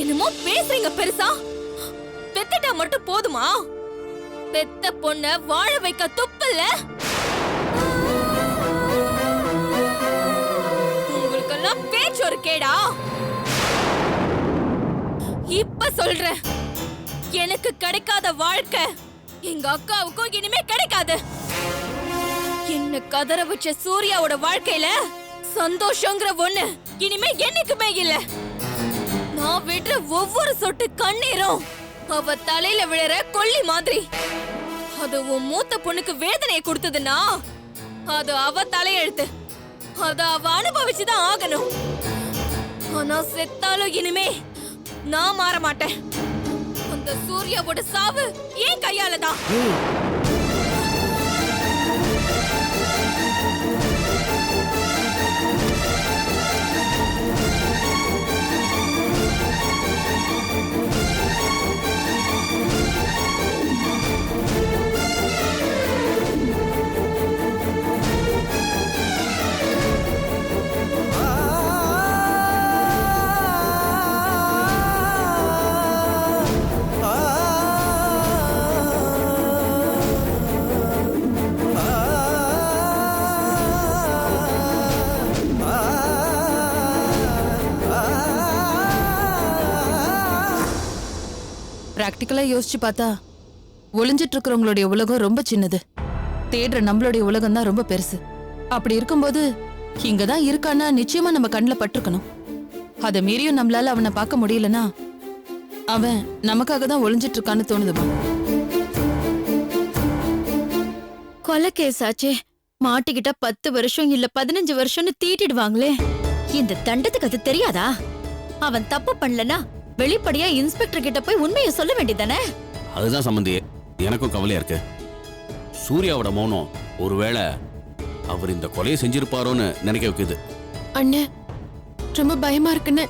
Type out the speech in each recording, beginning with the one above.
என்னமோ பேசுறீங்க பெருசா. பெத்துட்டா மட்டும் போதுமா? பெத்த பொண்ண வாழ வைக்க துப்பில்ல. உங்களுக்கெல்லாம் பேச்சு ஒரு கேடா? இப்ப சொல்றேன், எனக்கு கிடைக்காத வாழ்க்கை எங்க அக்காவுக்கும் இனிமே கிடைக்காது. என்ன கதற வச்ச சூர்யாவோட வாழ்க்கையில சந்தோஷங்கிற ஒண்ணு இனிமே என்னைக்குமே இல்ல. நான் விடுற ஒவ்வொரு சொட்டு கண்ணீரும் அவ தலையில விழுற கொல்லி மாதிரி. அது உன் மூத்த பொண்ணுக்கு வேதனையை கொடுத்ததுன்னா அது அவ தலையெழுத்து. அத அவ அனுபவிச்சுதான் ஆகணும். ஆனா செத்தாலும் இனிமே நான் மாற மாட்டேன். அந்த சூர்யாவோட சாவு ஏன் கையாலதான். பிராக்டிக்கலா யோசிச்சு பார்த்தா ஒளிஞ்சிட்டு இருக்கிறவங்களுடைய உலகம் ரொம்ப சின்னது, தேடுற நம்மளுடைய உலகம் தான் ரொம்ப பெருசு. அப்படி இருக்கும்போது இங்கதான் இருக்கானா நிச்சயமா நம்ம கண்ணில் பட்டிருக்கணும். அதை மீறியும் நம்மளால அவனை பார்க்க முடியலனா அவன் நமக்காக தான் ஒளிஞ்சிட்டு இருக்கான்னு தோணுதுமா. கொலை கேஸ் ஆச்சே, மாட்டிக்கிட்டா 10 வருஷம் இல்ல 15 வருஷம்னு தீட்டிடுவாங்களே. இந்த தண்டத்துக்கு அது தெரியாதா? அவன் தப்பு பண்ணலனா வெளிப்படையா இன்ஸ்பெக்டர் கிட்ட போய் உண்மையை சொல்ல வேண்டியதானே? அதுதான் சம்பந்தியே எனக்கும் கவலையா இருக்கு. சூர்யாவோட மௌனம் ஒருவேளை அவர் இந்த கொலையை செஞ்சிருப்பாரோன்னு நினைக்க வைக்குது. அண்ணே, ரொம்ப பயமா இருக்குன்னு.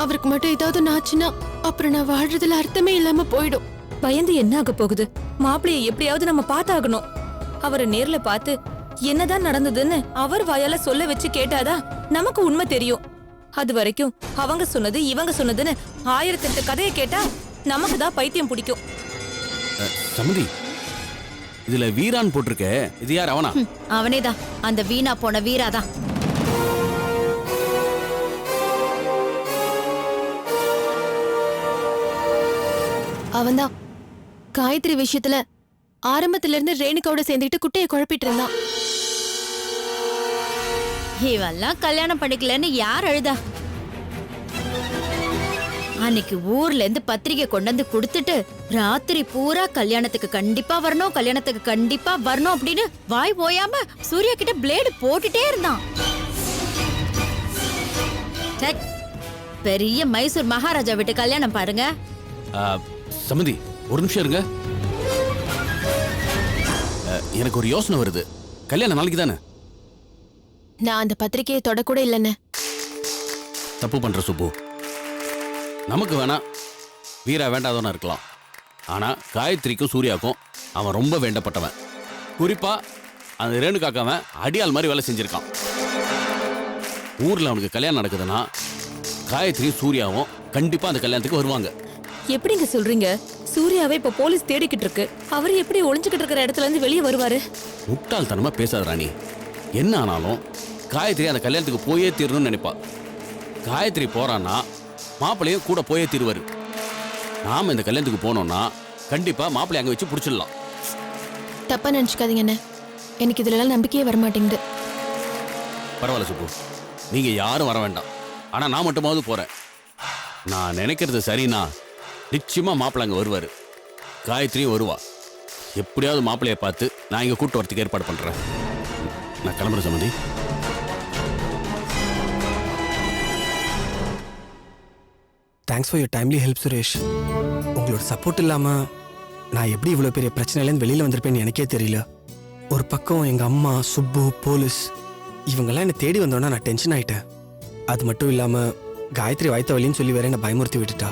அவருக்கு மட்டும் ஏதாவது ஆச்சுன்னா அப்புறம் நான் வாழ்றதுல அர்த்தமே இல்லாம போயிடும். பயந்து என்ன ஆக போகுது? மாப்பிளைய எப்படியாவது நம்ம பார்த்தாகணும். அவரை நேர்ல பார்த்து என்னதான் நடந்ததுன்னு அவர் வாயால சொல்ல வச்சு கேட்டாதான் நமக்கு உண்மை தெரியும். அது வரைக்கும் அவங்க சொன்னது இவங்க சொன்னதுன்னு 1008 கதையை கேட்டா நமக்கு தான் பைத்தியம் பிடிக்கும். சம்பந்தி, இதுல வீரான் போட்டிருக்க, இது யார்? அவனா? அவனேதான், அந்த வீணா போன வீராதான். அவன்தான் காயத்ரி விஷயத்துல ஆரம்பத்துல இருந்து ரேணுகாவோட சேர்ந்துட்டு குட்டையை குழப்பிட்டு இருந்தான். இவெல்லாம் கல்யாணம் பண்ணிக்கலன்னு யார் அழுதா? அன்னைக்கு ஊர்ல இருந்து பத்திரிகை கொண்டு வந்து கொடுத்துட்டு ராத்திரி பூரா கல்யாணத்துக்கு கண்டிப்பா வரணும், கல்யாணத்துக்கு கண்டிப்பா வரணும் அப்படின்னு வாய் போயாம சூர்யா கிட்ட பிளேடு போட்டுட்டே இருந்தான். பெரிய மைசூர் மகாராஜா வீட்டு கல்யாணம் பாருங்க. சம்பந்தி ஒரு நிமிஷம் இருங்க, எனக்கு ஒரு யோசனை வருது. கல்யாணம் நாளைக்கு தானே? நான் அந்த பத்திரிகையை தொடக்கூட இல்லைன்னு. தப்பு பண்ற சுப்பு. நமக்கு வேணா வீரா வேண்டாதவனா இருக்கலாம், ஆனா காயத்ரிக்கும் சூர்யாவுக்கும் அவன் ரொம்ப வேண்டப்பட்டவன். குறிப்பா அந்த ரேணுகாக்காவன் அடியால் மாதிரி வேலை செஞ்சிருக்கான். ஊர்ல அவனுக்கு கல்யாணம் நடக்குதுன்னா காயத்ரியும் சூர்யாவும் கண்டிப்பா அந்த கல்யாணத்துக்கு வருவாங்க. எப்படிங்க சொல்றீங்க? சூர்யாவை இப்ப போலீஸ் தேடிக்கிட்டு இருக்கு. அவர் எப்படி ஒளிஞ்சுக்கிட்டு இருக்கிற இடத்துல இருந்து வெளியே வருவாரு? முட்டாள்தனமா பேசாத ராணி. என்ன ஆனாலும் காயத்ரி அந்த கல்யாணத்துக்கு போயே தீரணும்னு நினைப்பா. காயத்ரி போறான்னா மாப்பிள்ளையும் கூட போயே தீருவாரு. நாம இந்த கல்யாணத்துக்கு போனோம்னா கண்டிப்பா மாப்பிள்ளை அங்க வச்சு புடிச்சிடலாம். தப்பா நினைச்சுக்காதீங்க அண்ணே, எனக்கு இதுல எல்லாம் நம்பிக்கையே வரமாட்டேங்குது. பரவாயில்ல சுப்பு, நீங்க யாரும் வர வேண்டாம். ஆனா நான் மட்டுமாவது போறேன். நான் நினைக்கிறது சரினா நிச்சயமா மாப்பிள்ளை அங்க வருவாரு, காயத்ரியும் வருவா. எப்படியாவது மாப்பிள்ளைய பார்த்து நான் இங்க கூட்டு வரத்துக்கு ஏற்பாடு பண்றேன். நான் கிளம்புறேன் சம்பந்தி. Thanks for your timely help Suresh. உங்களோட சப்போர்ட் இல்லாமல் நான் எப்படி இவ்வளோ பெரிய பிரச்சனையிலேருந்து வெளியில் வந்திருப்பேன்னு எனக்கே தெரியல. ஒரு பக்கம் எங்கள் அம்மா, சுப்பு, போலீஸ் இவங்கெல்லாம் என்னை தேடி வந்தோன்னா நான் டென்ஷன் ஆகிட்டேன். அது மட்டும் இல்லாமல் காயத்ரி வாய்த்த வழின்னு சொல்லி வேற என்னை பயமுறுத்தி விட்டுட்டா.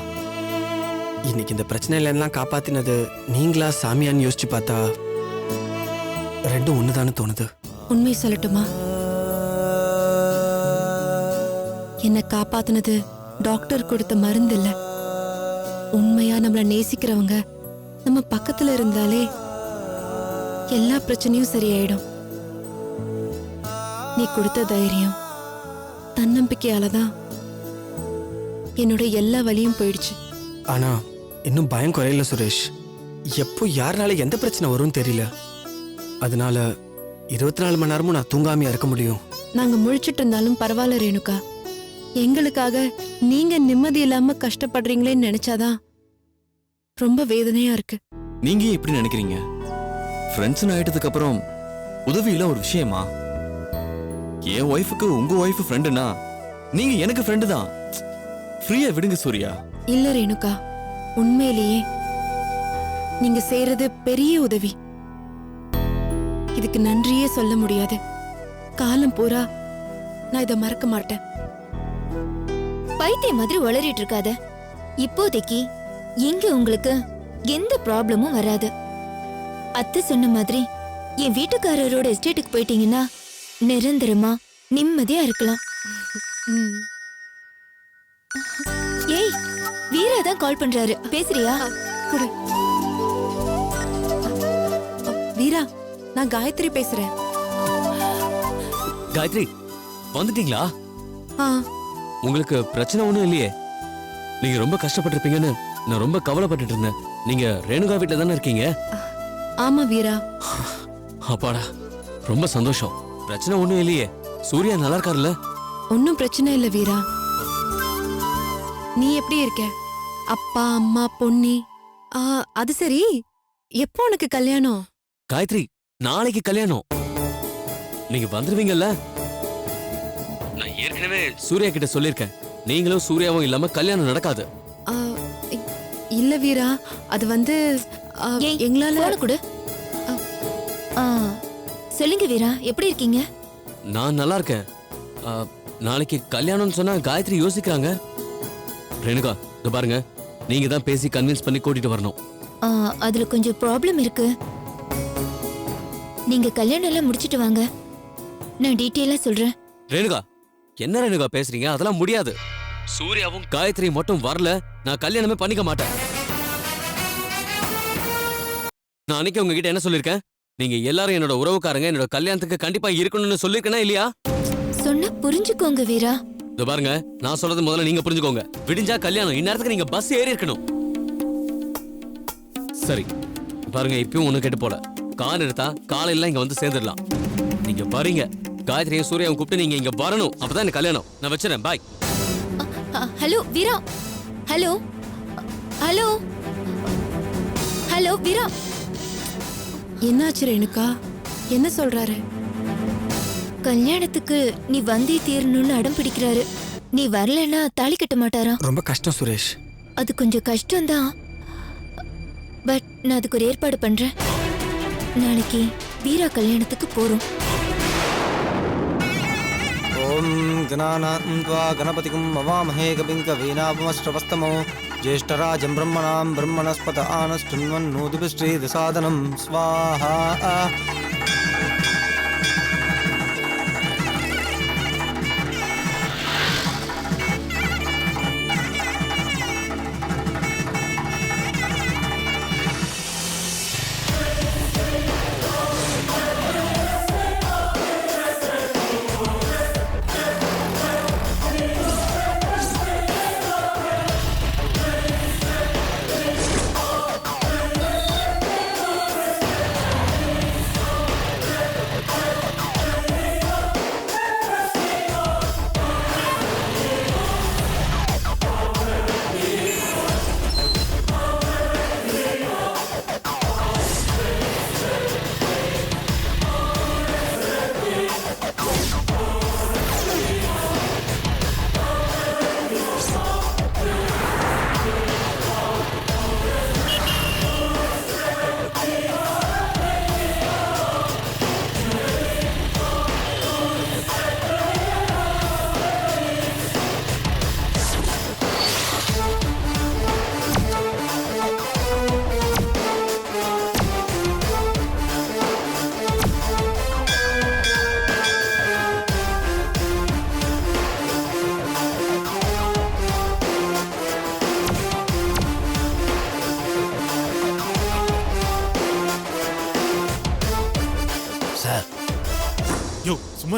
இன்னைக்கு இந்த பிரச்சனையிலேருந்துலாம் காப்பாற்றினது நீங்களா சாமியான்னு யோசிச்சு பார்த்தா ரெண்டும் ஒன்று தானே தோணுது. உண்மை சொல்லட்டுமா? என்னை காப்பாத்துனது டாக்டர் கொடுத்த மருந்து இல்ல. உண்மையா நம்மள நேசிக்கிறவங்க நம்ம பக்கத்துல இருந்தாலே எல்லா பிரச்சனையும் சரியாயிடும். நீ கொடுத்த தைரியம், தன்னம்பிக்கையால தான் என்னோட எல்லா வலியும் போயிடுச்சு. ஆனா இன்னும் பயம் குறையல சுரேஷ். எப்போ யாருனால எந்த பிரச்சனை வரும்னு தெரியல. அதனால 24 மணி நேரமும் நான் தூங்காமையா இருக்க முடியும். நாங்க முழிச்சிட்டு இருந்தாலும் பரவாயில்ல ரேணுகா. எங்களுக்காக நீங்க நிம்மதி இல்லாம கஷ்டப்படுறீங்களேன்னு நினைச்சாதான் ரொம்ப வேதனையா இருக்கு. நீங்க ஏன் இப்படி நினைக்கிறீங்க? ஃப்ரெண்ட்ஸ்னு ஆயிட்டதுக்கு அப்புறம் உதவியில ஒரு விஷயமா? என் ஒய்ஃபுக்கு உங்க ஒய்ஃப் ஃப்ரெண்டுனா நீங்க எனக்கு ஃப்ரெண்டு தான். ஃப்ரீயா விடுங்க சூர்யா. இல்ல ரேணுகா, உண்மையிலேயே நீங்க செய்யறது பெரிய உதவி. இதுக்கு நன்றியே சொல்ல முடியாது. காலம் பூரா நான் இதை மறக்க மாட்டேன். பைத்தியம் மாதிரி உளறிட்டு இருக்காத. இப்போதைக்கு எங்க உங்களுக்கு எந்த ப்ராப்ளமும் வராது. அத்தை சொன்ன மாதிரி என் வீட்டுக்காரரோட எஸ்டேட்டுக்கு போயிட்டீங்கன்னா நிரந்தரமா நிம்மதியா இருக்கலாம். ஏய், வீரா தான் கால் பண்றாரு, பேசுறியா? குடு. வீரா, நான் காயத்ரி பேசுறேன். காயத்ரி வந்துட்டீங்களா? ஆ, உங்களுக்கு பிரச்சனை ஒண்ணும் இல்லையே? நீங்க ரொம்ப கஷ்டப்பட்டிருப்பீங்கன்னு நான் ரொம்ப கவலைப்பட்டுட்டு இருந்தேன். நீங்க ரேணுகா வீட்டுல தானே இருக்கீங்க? ஆமா வீரா. அப்பாடா, ரொம்ப சந்தோஷம். பிரச்சனை ஒண்ணும் இல்லையே? சூர்யா நல்லா இருக்காருல்ல? ஒன்னும் பிரச்சனை இல்ல வீரா. நீ எப்படி இருக்க? அப்பா அம்மா பொன்னி? அது சரி, எப்போ உனக்கு கல்யாணம்? காயத்ரி, நாளைக்கு கல்யாணம். நீங்க வந்துருவீங்கல்ல? நான் ஏற்கனவே சூர்யா கிட்ட சொல்லிருக்கேன். நீங்களும் சூர்யாவும் இல்லாம கல்யாணம் நடக்காது. ஆ, இல்ல வீரா, அது வந்து ஏய், எங்களால போன கொடு. சொல்லுங்க வீரா, எப்படி இருக்கீங்க? நான் நல்லா இருக்கேன். நாளைக்கு கல்யாணம்னு சொன்னா காயத்ரி யோசிக்கிறாங்க. ரேணுகா, இத பாருங்க, நீங்க தான் பேசி கன்வின்ஸ் பண்ணி கூட்டிட்டு வரணும். அதுல கொஞ்சம் ப்ராப்ளம் இருக்கு. நீங்க கல்யாணம் எல்லாம் முடிச்சிட்டு வாங்க, நான் டீட்டெயிலா சொல்றேன். ரேணுகா, என்ன ரேணுகா பேசுறீங்க? அதெல்லாம் முடியாது. சூர்யாவும் காயத்ரி மட்டும் வரல, நான் கல்யாணமே பண்ணிக்க மாட்டேன். நான் அன்னைக்கு உங்ககிட்ட என்ன சொல்லிருக்கேன்? நீங்க எல்லாரும் என்னோட உறவுக்காரங்க, என்னோட கல்யாணத்துக்கு கண்டிப்பா இருக்கணும்னு சொல்லிருக்கேனா இல்லையா? சொன்னா புரிஞ்சுக்கோங்க வீரா. இத பாருங்க, நான் சொல்றது முதல்ல நீங்க புரிஞ்சுக்கோங்க. விடிஞ்சா கல்யாணம், இந்நேரத்துக்கு நீங்க பஸ் ஏறி இருக்கணும். சரி பாருங்க, இப்பயும் ஒண்ணு கேட்டு போல. கார் எடுத்தா காலையில இங்க வந்து சேர்ந்துடலாம். நீங்க வரீங்க, காயத்ரியும் சூர்யாவும் கூப்பிட்டு நீங்க இங்க வரணும். அப்பதான் எனக்கு கல்யாணம். நான் வச்சுறேன், பாய். ஹலோ வீரா. ஹலோ ஹலோ ஹலோ வீரா. என்னாச்சு ரேணுகா? என்ன சொல்றாரு? கல்யாணத்துக்கு நீ வந்தே தீரணும்னு அடம் பிடிக்கிறாரு. நீ வரலன்னா தாலி கட்ட மாட்டாரா? ரொம்ப கஷ்டம் சுரேஷ். அது கொஞ்சம் கஷ்டம்தான், பட் நான் அதுக்கு ஒரு ஏற்பாடு பண்றேன். நாளைக்கு வீரா கல்யாணத்துக்கு போறோம். ஓம் கணானாம் த்வா கணபதிகும் அவாமஹே கவிம் கவீனாபமஸ்ரவஸ்தமோ ஜேஷ்டராஜம் பிரம்மணாம் பிரம்மணஸ்பத ஆனஸ்டுன்வன்னோதிபிஸ்ரீதசாதனம் ஸ்வாஹா.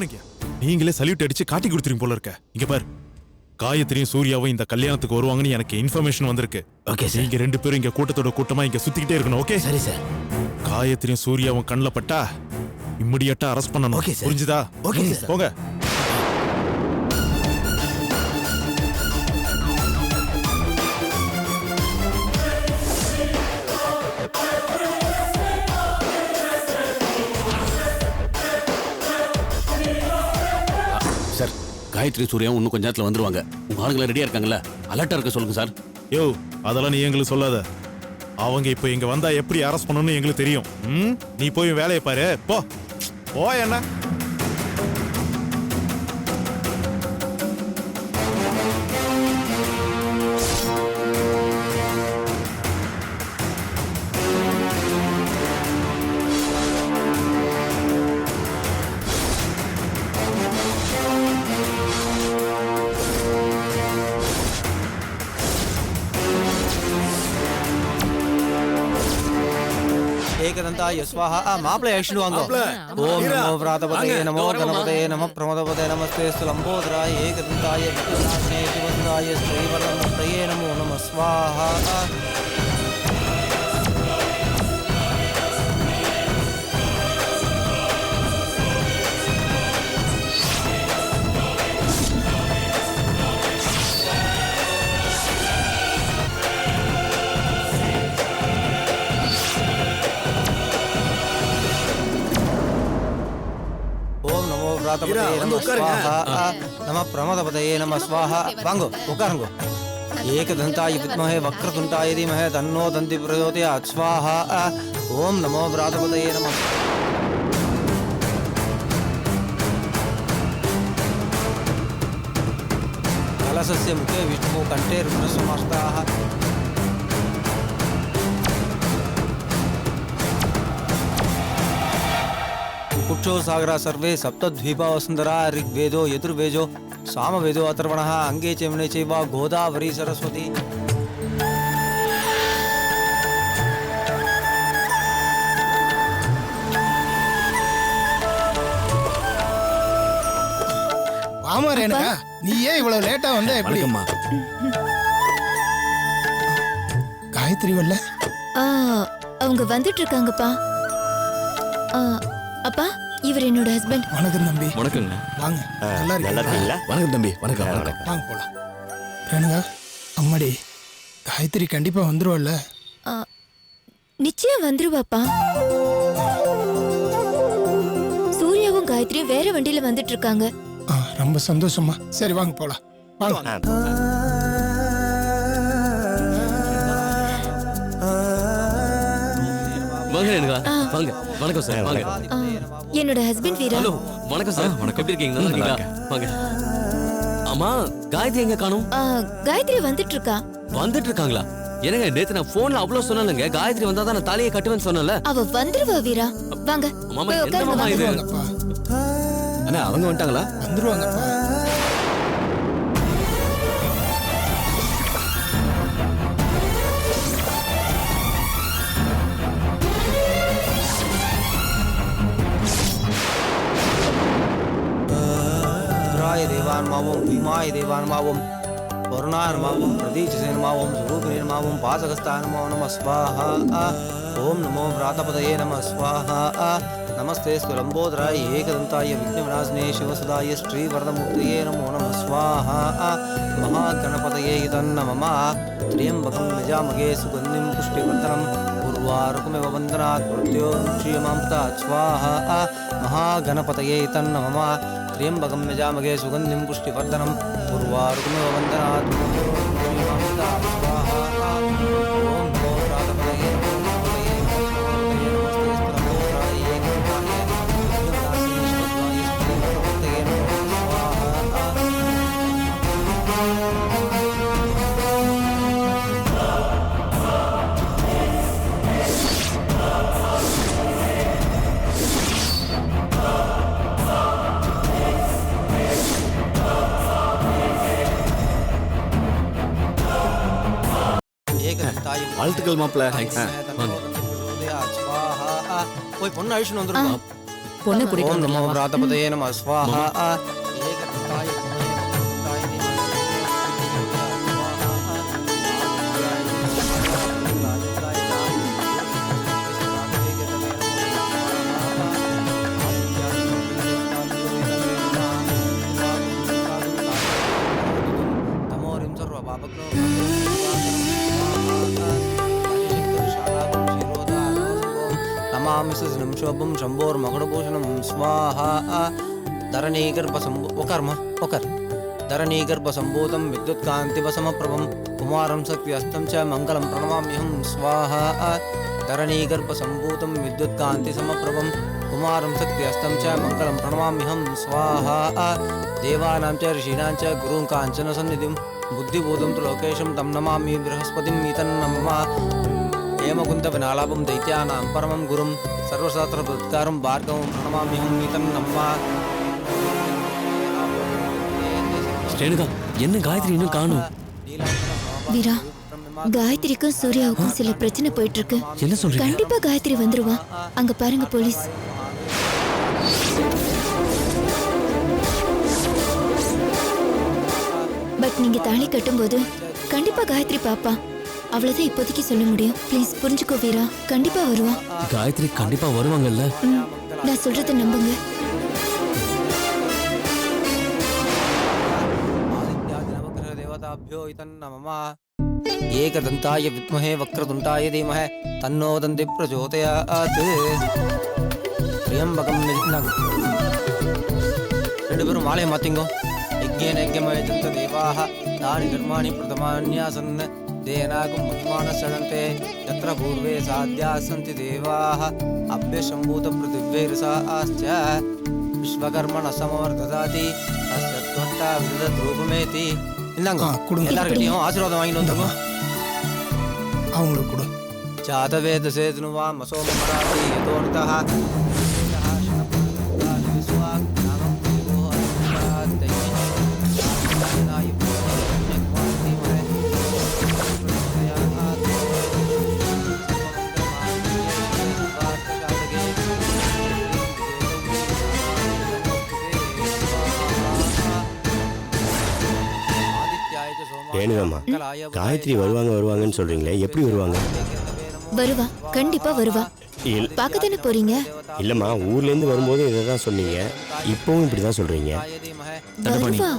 சும்மா நீங்களே சல்யூட் அடிச்சு காட்டி கொடுத்துருங்க போல இருக்க. இங்க பாரு, காயத்ரியும் சூர்யாவும் இந்த கல்யாணத்துக்கு வருவாங்கன்னு எனக்கு இன்ஃபர்மேஷன் வந்திருக்கு. Okay sir. நீங்க 2 பேரும் இங்க கூட்டத்தோட கூட்டமா இங்க சுத்திக்கிட்டே இருக்கணும். ஓகே சரி சார். காயத்ரியும் சூர்யாவும் கண்ணில் பட்டா இம்மிடியட்டா அரெஸ்ட் பண்ணணும். Okay sir. புரிஞ்சுதா? Okay sir. போங்க. சார், காயத்ரி சூர்யாவும் இன்னும் கொஞ்ச நேரத்தில் வந்துருவாங்க. உங்க ஆளுங்களை ரெடியா இருக்காங்கல்ல? அலர்ட்டா இருக்க சொல்லுங்க சார். யோ, அதெல்லாம் நீ எங்களுக்கு சொல்லாத. அவங்க இப்ப இங்க வந்தா எப்படி அரெஸ்ட் பண்ணணும்னு எங்களுக்கு தெரியும். நீ போய் வேலையை பாரு. போ என்ன. एकदन्ताय स्वाहा माप्ले ऐष्णु वांगो ओम नमो व्रातपते नमो गणपते नमः प्रमदपते नमस्ते लंबोदराय एकदन्ताय विघ्ननाशने शिवसुताय श्रीवरदमूर्तये नमो नमः स्वाहा नमः प्रमदपतये नमः स्वाहा वांगो उकारंगो एकदन्ताय विद्महे वक्रतुण्डाय धीमहि तन्नो दन्ति प्रचोदयात् स्वाहा ओम नमो व्रातपतये नमः कलशस्य मुखे विष्णु कंठे रुद्रसमास्ताः कुक्षो सागरा सर्वे सप्तद्वीपा वसुंधरा ऋग्वेदो यजुर्वेदो सामवेदो अथर्वणः अंगे चैवने चैव गोदावरी सरस्वती ஆமா ரேணுகா, நீ ஏன் இவ்வளவு லேட்டா வந்த? எப்படி காயத்ரி வரல? அவங்க வந்துட்டு இருக்காங்கப்பா. அப்பா, இவர் என்னோட ஹஸ்பண்ட். வணக்கம் தம்பி. வணக்கங்க. வாங்க. நல்லா இருக்கீங்களா? வணக்கம் தம்பி. வணக்கம். வாங்க போலாம். ரேணுகா, அம்மாடி, காயத்ரி கண்டிப்பா வந்துருவல்ல? நிச்சயம் வந்துருவாப்பா. சூர்யாவும் காயத்ரியும் வேற வண்டியில வந்துட்டு இருக்காங்க. ரொம்ப சந்தோஷமா. சரி வாங்க போலாம். வாங்க. வாங்க. வணக்கம் சார். வாங்க. என்னோட ஹஸ்பண்ட் வீரா. ஹலோ, வணக்கம் சார். வணக்கம். எப்படி இருக்கீங்க? நல்லா இருக்கீங்களா? வாங்க. அம்மா, காயத்ரி எங்க காணோம்? காயத்ரி வந்துட்டு இருக்கா. வந்துட்டு இருக்காங்களா? என்னங்க, நேத்து நான் போன்ல அவ்வளவு சொன்னேங்க, காயத்ரி வந்தா தான் நான் தாலியை கட்டுவேன்னு சொன்னல. அவ வந்துருவா வீரா. வாங்க. மாமா, என்ன மாமா இது? அண்ணா, அவங்க வந்துட்டாங்களா? வந்துருவாங்கப்பா. देवान्मावं भीमाय देवान्मावं वरुणान्मावं प्रदीचसेन्मावं स्वरूपिणीर्मावं पाचकस्थानमो नमः स्वाहा ओम नमो व्रातपतये नमः स्वाहा नमस्ते लंबोदराय एकदन्ताय विघ्नविनाशने शिवसुताय श्रीवरदमूर्तये नमो नमः स्वाहा महागणपतये तन्नमः त्र्यम्बकं यजामहे सुगन्धिं पुष्टिवर्धनं उर्वारुकमिव वन्दनात् मृत्योर्मुक्षीयमां स्वाहा महागणपतये तन्नमः त्र्यम्बकं यजामहे सुगन्धिं पुष्टिवर्धनं उर्वारुकमिव वन्दनात् मृत्योर्मुक्षीयमां स्वाहा ओम नमो व्रातपतये வாழ்த்துக்கள் மாப்ள. போய் பொண்ணு அழிச்சுன்னு வந்துருக்கோம். பொண்ணு ஓம் கூட்டிட்டு நமோ வந்துடலாம். விராதபதயே நம ஸ்வாஹா ஏகதந்தாய தமோரிம் சர்வ பாபக்னோ நமாமி சுஸ்னம் சோபம் சம்போர் மகடபூஷணம் ஸ்வாஹா தரணீகர்பசம்பு ஒக்கார்மா ஒக்கார் தரணீகர்பசம்பூதம் வித்யுத்காந்திவசமப்ரபம் குமாரம் சக்தியஸ்தம் ச மங்களம் பிரணமாம்யஹம் ஸ்வாஹா தரணீகர்பசம்பூதம் வித்யுத்காந்திசமப்ரபம் குமாரம் சக்தியஸ்தம் ச மங்களம் பிரணமாம்யஹம் ஸ்வாஹா தேவானாம் ச ரிஷீணாம் ச குருங் காஞ்சன சந்நிதிம் புத்திபூதம் து லோகேஷம் தம் நமாமி ப்ரஹஸ்பதிம் ஈதன்னம हेमकुंद विनालापम दैत्यानां परमं गुरुं सर्वशास्त्र प्रत्कारं भार्गवं प्रणमाम्यहं नीतं नम्मा ஸ்ரேனுகா என்ன காயத்ரி இன்னும் காணும்? வீரா, காயத்ரிக்கும் சூர்யாவுக்கும் சில பிரச்சனை போயிட்டு இருக்கு. என்ன சொல்றீங்க? கண்டிப்பா காயத்ரி வந்துருவா. அங்க பாருங்க போலீஸ். பட் நீங்க தாலி கட்டும்போது கண்டிப்பா காயத்ரி பாப்பா. அவ்வளவுதான் இப்போதைக்கு சொல்ல முடியும். ப்ளீஸ் புரிஞ்சுக்கோ வீரா. கண்டிப்பா வருவா. காயத்ரி கண்டிப்பா வருவாங்கல்ல? நான் சொல்றதை நம்புங்க. देवताभ्यो इतन्नमः एकदन्ताय विद्महे वक्रतुण्डाय धीमहि तन्नो दन्ति प्रचोदयात् त्र्यम्बकं ரெண்டு பேரும் மாலையை மாத்திங்கோ. யஜ்ஞேன யஜ்ஞமயஜந்த தேவாः தானி கர்மாணி பிரதமான்யாசன் தேனாகும் மகிமான சரணந்தே யத்ர பூர்வே சாத்யாः சந்தி தேவாः அப்யசம்பூத பிருத்திவ்யைர்சாश्च விஸ்வகர்மண சமவர்ததாதி அஸ்ய त्वट्टा விதத் ரூபமேதி. இந்தாங்க கொடுங்க. எல்லார்கிட்டையும் ஆசீர்வாதம் வாங்கிட்டு வந்துருங்க. அவங்களுக்கு கொடு. ஜாதவேத சேதுனுவா மசோமராதி யதோர்தஹ ரேணுகாம்மா, காயத்ரி வருவாங்கன்னு சொல்றீங்களே, எப்படி வருவாங்க? வருவா, கண்டிப்பா வருவா. பார்க்கத்தானே போறீங்க? இல்லம்மா, ஊர்ல இருந்து வரும்போது இதை தான் சொன்னீங்க, இப்பவும் இப்படிதான் சொல்றீங்க. வருவா.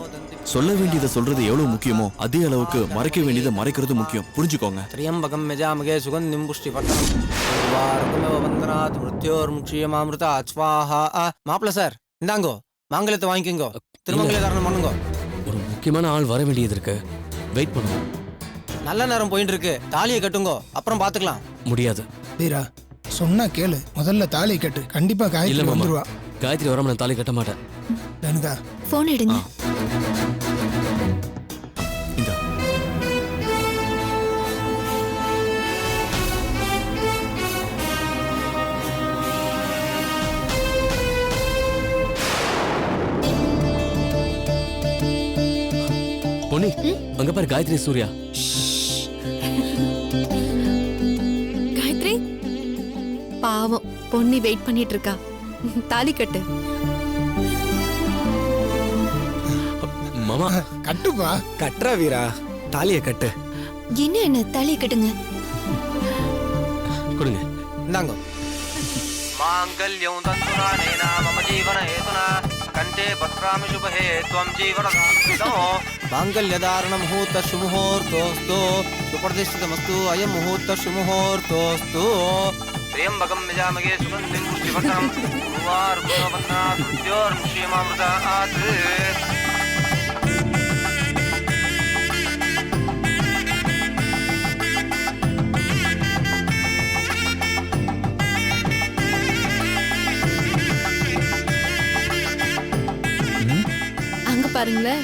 சொல்ல வேண்டியதை சொல்றது எவ்வளவு முக்கியமோ அதே அளவுக்கு மறைக்க வேண்டியதை மறைக்கிறது முக்கியம். புரிஞ்சுக்கோங்க. திரியம்பகம் யஜாமகே சுகந்திம் புஷ்டிபத்ரம் வார்கமேவ வந்தனாத் மிருத்யோர்முக்ஷீயமாம்ருதாத் ஸ்வாஹா. மாப்ள சார், இந்தாங்கோ மாங்கல்யத்தை வாங்கிக்கோங்க. திருமங்கல தாரணம் பண்ணுங்க. ஒரு முக்கியமான ஆள் வர வேண்டியது இருக்கு. வெயிட் பண்ணுங்க. நல்ல நேரம் போயிட்டு இருக்கு. தாலியை கட்டுங்க, அப்புறம் பாத்துக்கலாம். முடியாது வீரா, சொன்னா கேளு. முதல்ல தாலி கட்டு. கண்டிப்பா இல்ல காயத்ரி மாமா, வந்துருவா. காயத்ரி வராம நான் தாலி கட்ட மாட்டேன். ரேணுகா, போன் எடுங்க. இந்தா. பொன்னி, அங்க பாரு காயத்ரி சூர்யா. காயத்ரி, பாவம் பொன்னி வெயிட் பண்ணிட்டு இருக்கா. தாலி கட்டு. மாமா கட்டுப்பா. கட்டுறா வீரா, தாலியை கட்டு. என்ன தாலியை கட்டுங்க. கொடுங்க. இந்தாங்க. மாங்கல்யம் தந்துனா நேனா மம ஜீவன ஹேதுனா கண்டே பத்ராமி சுபஹே த்வம் ஜீவனதாம் மாங்கல்யதாரண முஹூர்த்த சுமுஹூர்த்தோஸ்து சுப்ரதிஷ்டிதமஸ்து அயம் முஹூர்த்த சுமுஹூர்த்தோஸ்து திரியம்பகம் யஜாமகே சுகந்திம் புஷ்டிவர்தனம் உர்வாருகவன்னாத் மிருத்யோர்முக்ஷீயமாம்ருதாத். அங்க பாருங்களேன்.